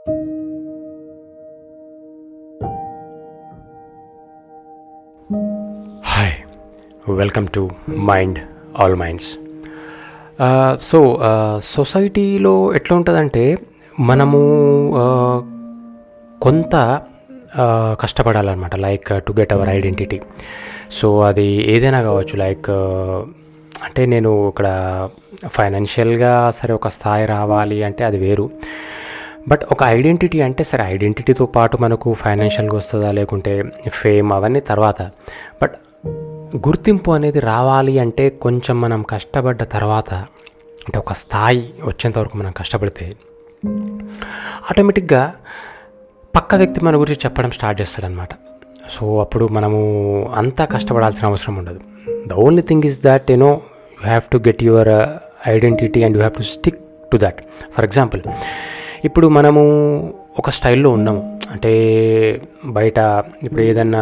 Hi, welcome to mind all minds. సొసైటీలో ఎట్లా ఉంటుందంటే మనము కొంత కష్టపడాలన్నమాట, like to get our identity. So అది ఏదైనా కావచ్చు, లైక్ అంటే నేను ఇక్కడ ఫైనాన్షియల్గా సరే ఒక స్థాయి రావాలి అంటే అది వేరు. బట్ ఒక ఐడెంటిటీ అంటే సరే, ఐడెంటిటీతో పాటు మనకు ఫైనాన్షియల్గా వస్తుందా లేకుంటే ఫేమ్ అవన్నీ తర్వాత, బట్ గుర్తింపు అనేది రావాలి అంటే కొంచెం మనం కష్టపడ్డ తర్వాత, అంటే ఒక స్థాయి వచ్చేంతవరకు మనం కష్టపడితే ఆటోమేటిక్గా పక్క వ్యక్తి మన గురించి చెప్పడం స్టార్ట్ చేస్తాడనమాట. సో అప్పుడు మనము అంతా కష్టపడాల్సిన అవసరం ఉండదు. The only thing is that you have to get your identity and you have to stick to that. For example, ఇప్పుడు మనము ఒక స్టైల్లో ఉన్నాము అంటే బయట ఇప్పుడు ఏదైనా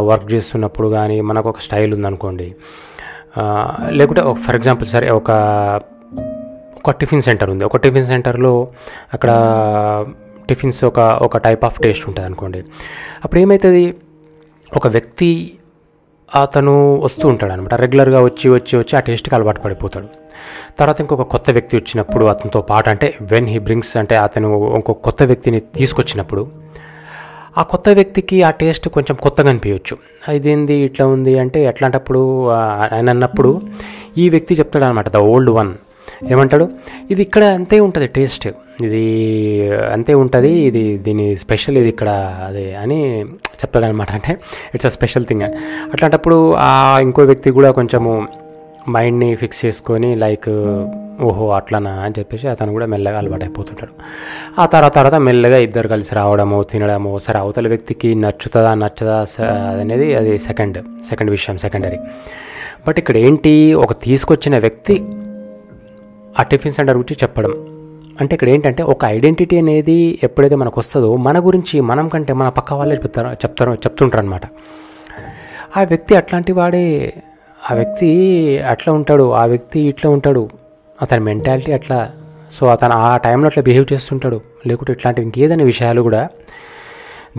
వర్క్ చేస్తున్నప్పుడు కానీ మనకు ఒక స్టైల్ ఉందనుకోండి, లేకుంటే ఫర్ ఎగ్జాంపుల్ సరే ఒక టిఫిన్ సెంటర్ ఉంది. ఒక టిఫిన్ సెంటర్లో అక్కడ టిఫిన్స్ ఒక టైప్ ఆఫ్ టేస్ట్ ఉంటుంది అనుకోండి. అప్పుడు ఏమవుతుంది, ఒక వ్యక్తి అతను వస్తూ ఉంటాడు అనమాట, రెగ్యులర్గా వచ్చి ఆ టేస్ట్కి అలవాటు పడిపోతాడు. తర్వాత ఇంకొక కొత్త వ్యక్తి వచ్చినప్పుడు అతనితో పాటు, అంటే వెన్ హీ బ్రింగ్స్, అంటే అతను ఇంకొక కొత్త వ్యక్తిని తీసుకొచ్చినప్పుడు ఆ కొత్త వ్యక్తికి ఆ టేస్ట్ కొంచెం కొత్తగా అనిపించవచ్చు. ఇదేంది ఇట్లా ఉంది అంటే ఎట్లాంటప్పుడు ఆయన అన్నప్పుడు ఈ వ్యక్తి చెప్తాడు అనమాట, ద ఓల్డ్ వన్ ఏమంటాడు, ఇది ఇక్కడ అంతే ఉంటుంది టేస్ట్, ఇది అంతే ఉంటుంది, దీని స్పెషల్ ఇది ఇక్కడ అదే అని చెప్తాడనమాట. అంటే ఇట్స్ అ స్పెషల్ థింగ్. అట్లాంటప్పుడు ఆ ఇంకో వ్యక్తి కూడా కొంచెము మైండ్ని ఫిక్స్ చేసుకొని లైక్ ఓహో అట్లనా అని చెప్పేసి అతను కూడా మెల్లగా అలవాటు అయిపోతుంటాడు. ఆ తర్వాత మెల్లగా ఇద్దరు కలిసి రావడము, తినడము, సరే అవతల వ్యక్తికి నచ్చదా అనేది అది సెకండ్ విషయం, సెకండరీ. బట్ ఇక్కడ ఏంటి, ఒక తీసుకొచ్చిన వ్యక్తి ఆ టిఫిన్ సెంటర్ గురించి చెప్పడం అంటే ఇక్కడ ఏంటంటే ఒక ఐడెంటిటీ అనేది ఎప్పుడైతే మనకు వస్తుందో మన గురించి మనం కంటే మన పక్క వాళ్ళే చెప్తుంటారు అనమాట. ఆ వ్యక్తి అట్లాంటి వాడే, ఆ వ్యక్తి అట్లా ఉంటాడు, ఆ వ్యక్తి ఇట్లా ఉంటాడు, అతని మెంటాలిటీ అట్లా, సో అతను ఆ టైంలో అట్లా బిహేవ్ చేస్తుంటాడు, లేకుంటే ఇట్లాంటివి ఇంకేదైనా విషయాలు కూడా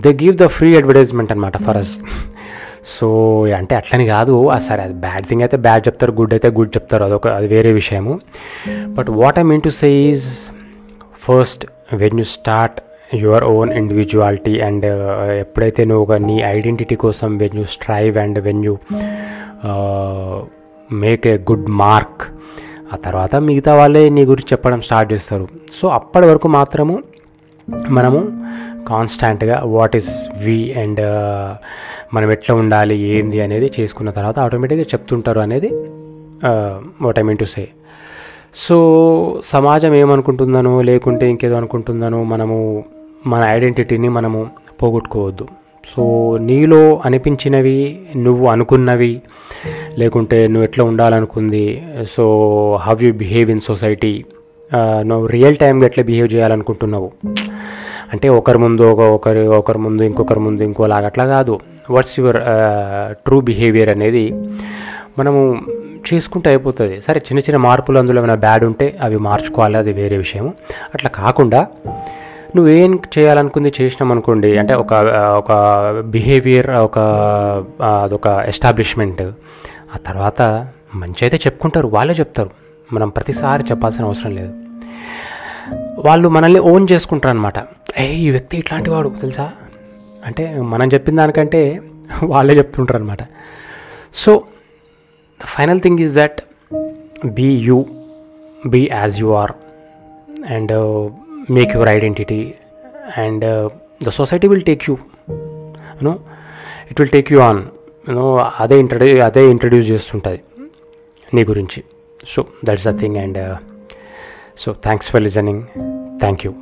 they give the free advertisement అనమాట ఫర్ అస్. సో అంటే అట్లని కాదు, సరే అది బ్యాడ్ థింగ్ అయితే బ్యాడ్ చెప్తారు, గుడ్ అయితే గుడ్ చెప్తారు, అది వేరే విషయము. But what I mean to say is, first when you start your own individuality and ఎప్పుడైతే నువ్వు నీ ఐడెంటిటీ కోసం when you strive and when you make a good mark, ఆ తర్వాత మిగతా వాళ్ళే నీ గురించి చెప్పడం స్టార్ట్ చేస్తారు. సో అప్పటి వరకు మాత్రము మనము కాన్స్టాంట్గా వాట్ ఈస్ వి అండ్ మనం ఎట్లా ఉండాలి ఏంది అనేది చేసుకున్న తర్వాత ఆటోమేటిక్గా చెప్తుంటారు అనేది what I mean to say. So సమాజం ఏమనుకుంటుందనో లేకుంటే ఇంకేదో అనుకుంటుందనో మనము మన ఐడెంటిటీని మనము పోగొట్టుకోవద్దు. సో నీలో అనిపించినవి, నువ్వు అనుకున్నవి, లేకుంటే నువ్వు ఎట్లా ఉండాలనుకుంది, so how you behave in society, నువ్వు రియల్ టైంగా ఎట్లా బిహేవ్ చేయాలనుకుంటున్నావు, అంటే ఒకరి ముందు ఇంకొకరి ముందు ఇంకోలాగా అట్లా కాదు, వాట్స్ యువర్ ట్రూ బిహేవియర్ అనేది మనము చేసుకుంటూ అయిపోతుంది. సరే చిన్న చిన్న మార్పులు అందులో ఏమైనా బ్యాడ్ ఉంటే అవి మార్చుకోవాలి, అది వేరే విషయము. అట్లా కాకుండా నువ్వేం చేయాలనుకుంది చేసినామనుకోండి, అంటే ఒక బిహేవియర్, అదొక ఎస్టాబ్లిష్మెంట్, ఆ తర్వాత మంచి అయితే చెప్పుకుంటారు, వాళ్ళే చెప్తారు, మనం ప్రతిసారి చెప్పాల్సిన అవసరం లేదు. వాళ్ళు మనల్ని ఓన్ చేసుకుంటారు అనమాట. ఈ వ్యక్తి ఇట్లాంటి వాడు తెలుసా అంటే మనం చెప్పిన దానికంటే వాళ్ళే చెప్తుంటారు అనమాట. So the final thing is that be you, be as you are and make your identity and the society will take you, it will take you on, అదే ఇంట్రడ్యూస్ చేస్తుంటుంది నీ గురించి. So that's the thing. And so thanks for listening. Thank you.